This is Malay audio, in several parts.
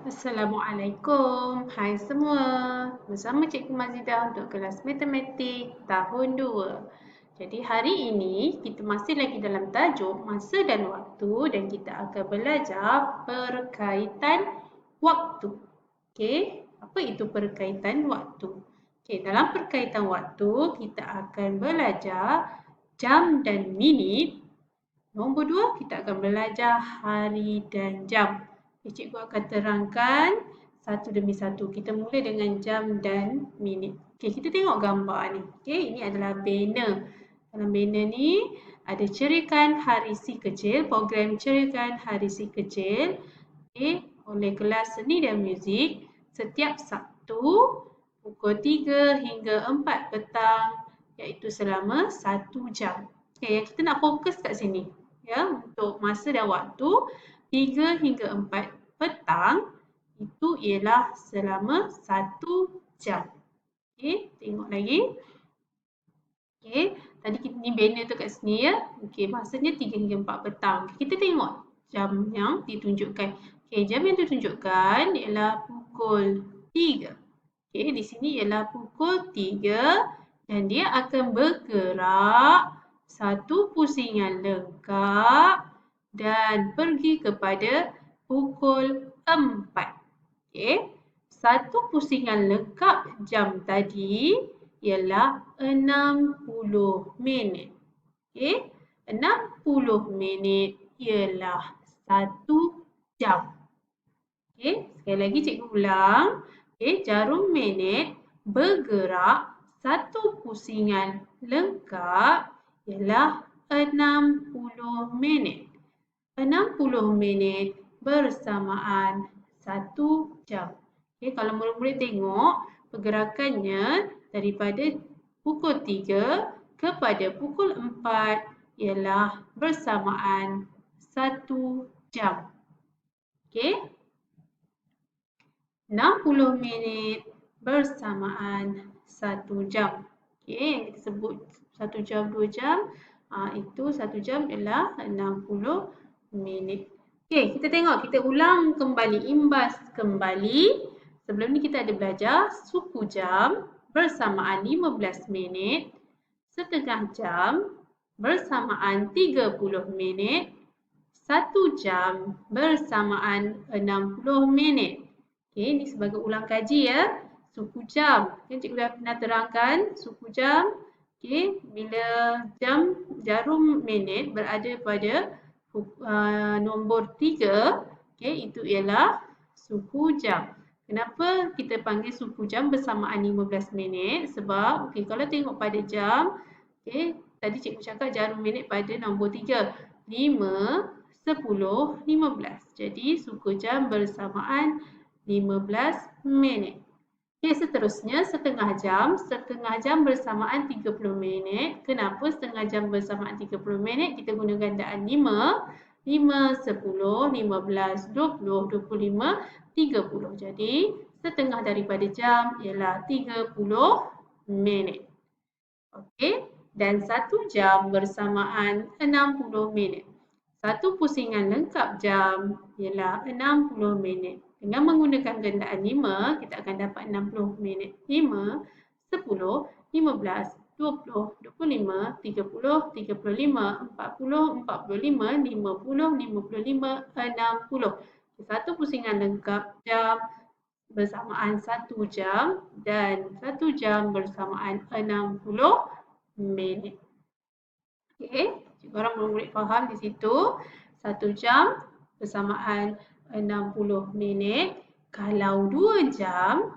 Assalamualaikum. Hai semua. Bersama Cikgu Mazidah untuk kelas matematik tahun 2. Jadi hari ini kita masih lagi dalam tajuk masa dan waktu dan kita akan belajar perkaitan waktu. Okey, apa itu perkaitan waktu? Okey, dalam perkaitan waktu kita akan belajar jam dan minit. Nombor 2, kita akan belajar hari dan jam. Okay, cikgu akan terangkan satu demi satu. Kita mula dengan jam dan minit. Okay, kita tengok gambar ni. Okay, ini adalah banner. Dalam banner ni ada cerikan hari si kecil, program cerikan hari si kecil oleh kelas seni dan muzik setiap Sabtu pukul 3 hingga 4 petang iaitu selama 1 jam. Okay, yang kita nak fokus kat sini untuk masa dan waktu 3 hingga 4 petang itu ialah selama 1 jam. Okay, tengok lagi. Okay, tadi kita ni banner tu kat sini Okay, masanya 3 hingga 4 petang. Kita tengok jam yang ditunjukkan. Okay, jam yang ditunjukkan ialah pukul 3. Okay, di sini ialah pukul 3 dan dia akan bergerak satu pusingan lengkap dan pergi kepada pukul 4. Okay. Satu pusingan lengkap jam tadi ialah 60 minit. Okay. 60 minit ialah 1 jam. Okay. Sekali lagi cikgu ulang. Okay. Jarum minit bergerak satu pusingan lengkap ialah 60 minit. 60 minit bersamaan 1 jam. Okay, kalau murid-murid tengok pergerakannya daripada pukul 3 kepada pukul 4 ialah bersamaan 1 jam. Okay. 60 minit bersamaan 1 jam. Okay, yang kita sebut 1 jam, 2 jam, itu 1 jam ialah 60 minit. Okay, kita tengok, kita ulang kembali, imbas kembali. Sebelum ni kita ada belajar suku jam bersamaan 15 minit, setengah jam bersamaan 30 minit, 1 jam bersamaan 60 minit. Okay, ini sebagai ulang kaji suku jam. Okay, cikgu dah pernah terangkan suku jam. Okay, bila jarum minit berada pada nombor 3, okay, itu ialah suku jam. Kenapa kita panggil suku jam bersamaan 15 minit? Sebab okay, kalau tengok pada jam, okay, tadi cikgu cakap jarum minit pada nombor 3. 5, 10, 15. Jadi suku jam bersamaan 15 minit. Okay, seterusnya setengah jam bersamaan 30 minit. Kenapa setengah jam bersamaan 30 minit? Kita guna gandaan 5, 10, 15, 20, 25, 30. Jadi setengah daripada jam ialah 30 minit. Okey, dan 1 jam bersamaan 60 minit. Satu pusingan lengkap jam ialah 60 minit. Dengan menggunakan gandaan 5, kita akan dapat 60 minit. 5, 10, 15, 20, 25, 30, 35, 40, 45, 50, 55, 60. Satu pusingan lengkap jam bersamaan 1 jam dan 1 jam bersamaan 60 minit. Okey, cikgu harap murid faham di situ. 1 jam bersamaan 60 minit. Kalau 2 jam,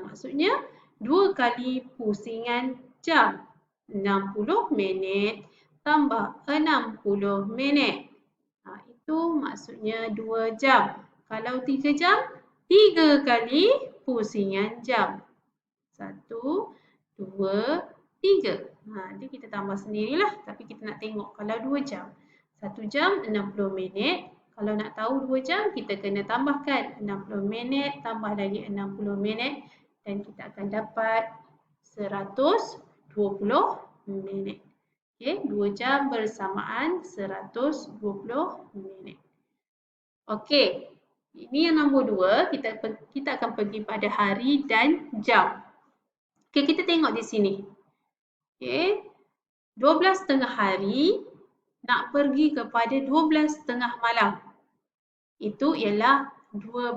maksudnya 2 kali pusingan jam. 60 minit tambah 60 minit. Itu maksudnya 2 jam. Kalau 3 jam, 3 kali pusingan jam. 1, 2, 3. Nanti kita tambah sendirilah. Tapi kita nak tengok kalau 2 jam. 1 jam 60 minit. Kalau nak tahu 2 jam, kita kena tambahkan 60 minit tambah lagi 60 minit. Dan kita akan dapat 120 minit. Okay, 2 jam bersamaan 120 minit. Okey, Ini yang nombor 2, kita akan pergi pada hari dan jam. Okey, kita tengok di sini. Okey, 12 tengah hari nak pergi kepada 12 tengah malam. Itu ialah 12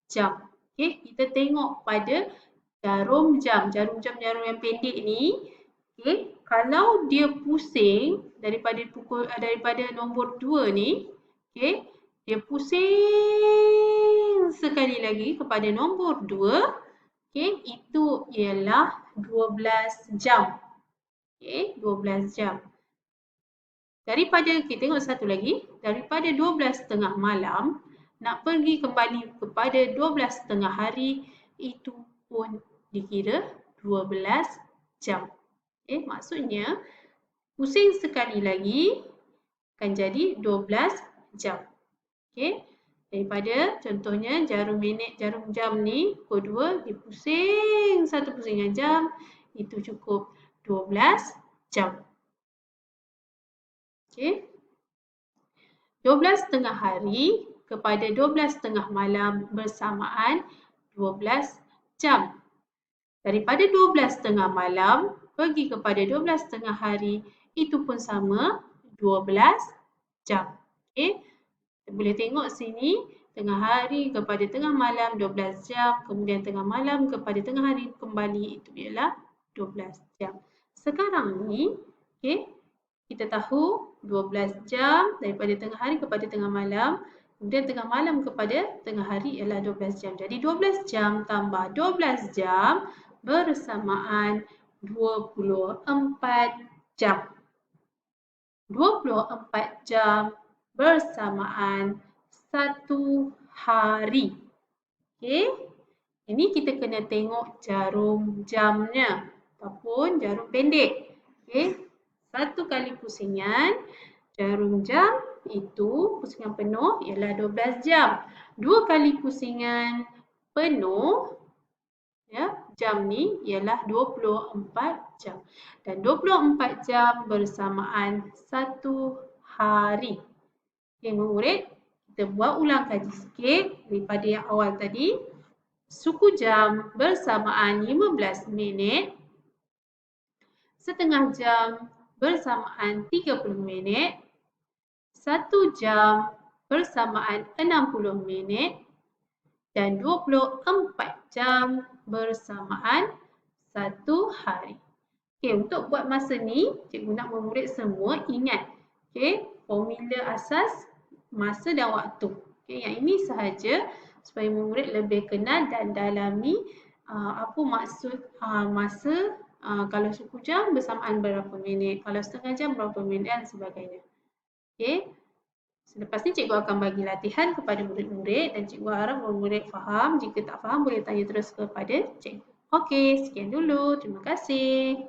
jam. Okey, kita tengok pada jarum jam yang pendek ni. Okey, kalau dia pusing daripada nombor 2 ni, okey, dia pusing sekali lagi kepada nombor 2, okey, itu ialah 12 jam. Okey, 12 jam. Kita tengok satu lagi, daripada 12 tengah malam nak pergi kembali kepada 12 tengah hari, itu pun dikira 12 jam. Maksudnya pusing sekali lagi akan jadi 12 jam. Daripada contohnya jarum jam ni pukul 2 dia pusing satu pusingan jam, itu cukup 12 jam. 12 tengah hari kepada 12 tengah malam bersamaan 12 jam. Daripada 12 tengah malam pergi kepada 12 tengah hari, itu pun sama 12 jam. Kita boleh tengok sini, tengah hari kepada tengah malam 12 jam, kemudian tengah malam kepada tengah hari kembali, itu ialah 12 jam. Sekarang ni, kita tahu 12 jam daripada tengah hari kepada tengah malam, kemudian tengah malam kepada tengah hari ialah 12 jam. Jadi 12 jam tambah 12 jam bersamaan 24 jam. 24 jam bersamaan 1 hari. Ini kita kena tengok jarum jamnya ataupun jarum pendek. Satu kali pusingan jarum jam itu pusingan penuh ialah 12 jam. 2 kali pusingan penuh jam ni ialah 24 jam. Dan 24 jam bersamaan 1 hari. Murid, kita buat ulang kaji sikit daripada yang awal tadi. Suku jam bersamaan 15 minit. Setengah jam bersamaan 30 minit. 1 jam bersamaan 60 minit. Dan 24 jam bersamaan 1 hari. Untuk buat masa ni, cikgu nak murid semua ingat formula asas masa dan waktu. Yang ini sahaja supaya murid lebih kenal dan dalami apa maksud masa, kalau suku jam bersamaan berapa minit, kalau setengah jam berapa minit dan sebagainya. Selepas ni cikgu akan bagi latihan kepada murid-murid dan cikgu harap murid faham. Jika tak faham boleh tanya terus kepada cikgu. Okey, sekian dulu. Terima kasih.